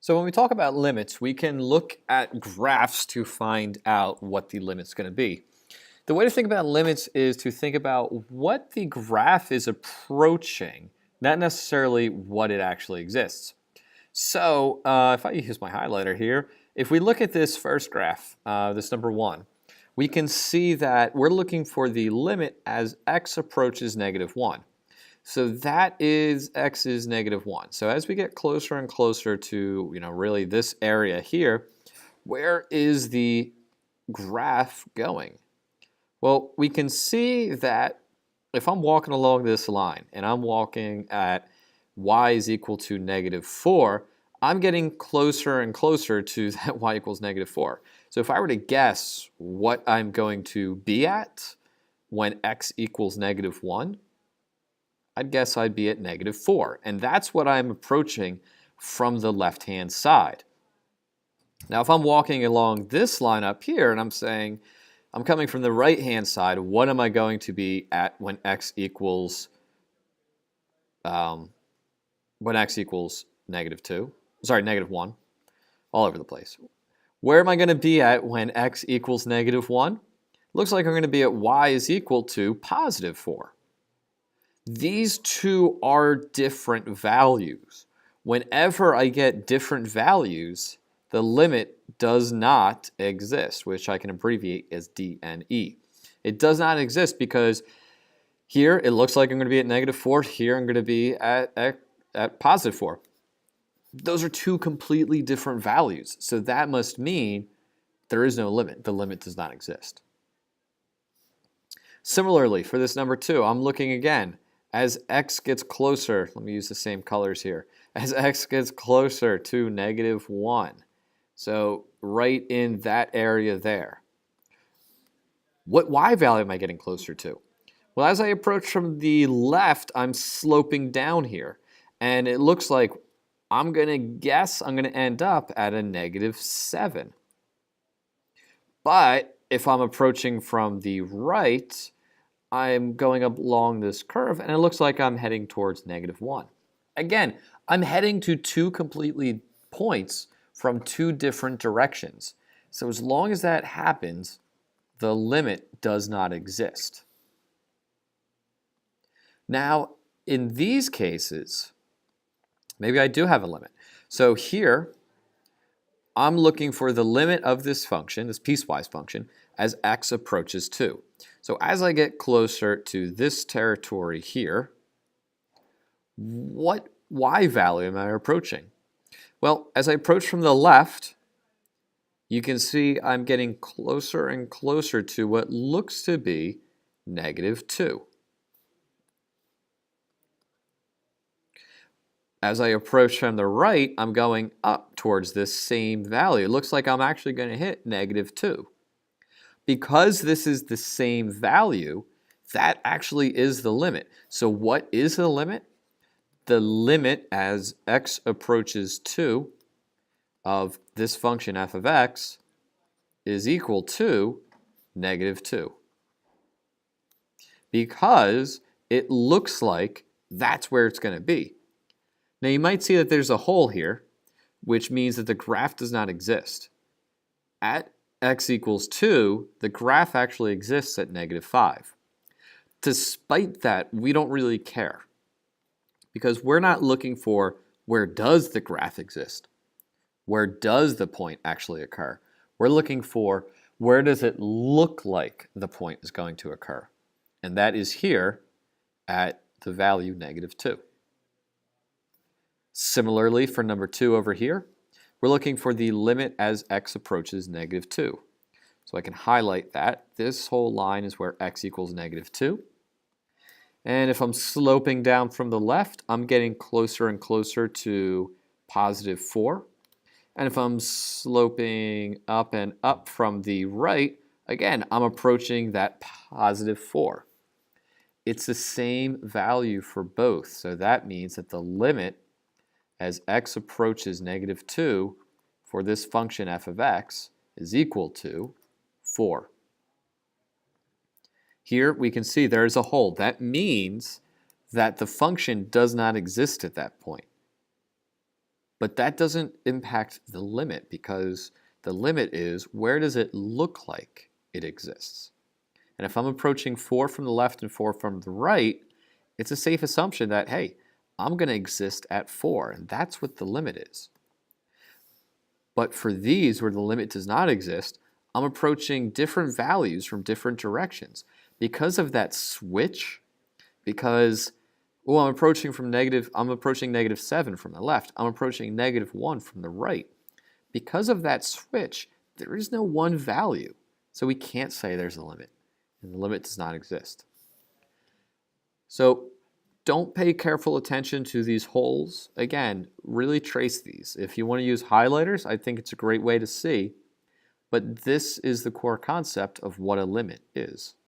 So when we talk about limits, we can look at graphs to find out what the limit's going to be. The way to think about limits is to think about what the graph is approaching, not necessarily what it actually exists. So if I use my highlighter here, if we look at this first graph, this number 1, we can see that we're looking for the limit as x approaches -1. So that is x is -1. So as we get closer and closer to, really this area here, where is the graph going? Well, we can see that if I'm walking along this line and I'm walking at y is equal to -4, I'm getting closer and closer to that y equals -4. So if I were to guess what I'm going to be at when x equals -1, I'd guess I'd be at -4. And that's what I'm approaching from the left-hand side. Now, if I'm walking along this line up here and I'm saying, I'm coming from the right-hand side, what am I going to be at when x equals -2? Sorry, -1. All over the place. Where am I going to be at when x equals -1? Looks like I'm going to be at y is equal to +4. These two are different values. Whenever I get different values, the limit does not exist, which I can abbreviate as DNE. It does not exist because here it looks like I'm going to be at -4. Here I'm going to be at +4. Those are two completely different values. So that must mean there is no limit. The limit does not exist. Similarly, for this number 2, I'm looking again. As x gets closer, let me use the same colors here. As x gets closer to -1, so right in that area there, what y value am I getting closer to? Well, as I approach from the left, I'm sloping down here, and it looks like I'm going to guess I'm going to end up at a -7. But if I'm approaching from the right, I'm going up along this curve, and it looks like I'm heading towards -1. Again, I'm heading to two completely points from two different directions. So as long as that happens, the limit does not exist. Now, in these cases, maybe I do have a limit. So here, I'm looking for the limit of this function, this piecewise function, as x approaches 2. So as I get closer to this territory here, what y value am I approaching? Well, as I approach from the left, you can see I'm getting closer and closer to what looks to be -2. As I approach from the right, I'm going up towards this same value. It looks like I'm actually going to hit -2. Because this is the same value, that actually is the limit. So what is the limit? The limit as x approaches 2 of this function f of x is equal to -2. Because it looks like that's where it's going to be. Now you might see that there's a hole here, which means that the graph does not exist. At x equals 2, the graph actually exists at -5. Despite that, we don't really care because we're not looking for where does the graph exist? Where does the point actually occur? We're looking for where does it look like the point is going to occur? And that is here at the value -2. Similarly, for number 2 over here, we're looking for the limit as x approaches -2. So I can highlight that. This whole line is where x equals -2. And if I'm sloping down from the left, I'm getting closer and closer to +4. And if I'm sloping up and up from the right, again, I'm approaching that +4. It's the same value for both. So that means that the limit as x approaches -2 for this function f of x is equal to 4. Here we can see there's a hole. That means that the function does not exist at that point. But that doesn't impact the limit because the limit is where does it look like it exists? And if I'm approaching 4 from the left and 4 from the right, it's a safe assumption that, hey, I'm going to exist at 4, and that's what the limit is. But for these where the limit does not exist, I'm approaching different values from different directions. Because of that switch, because I'm approaching -7 from the left, I'm approaching -1 from the right. Because of that switch, there is no one value. So we can't say there's a limit, and the limit does not exist. So don't pay careful attention to these holes. Again, really trace these. If you want to use highlighters, I think it's a great way to see. But this is the core concept of what a limit is.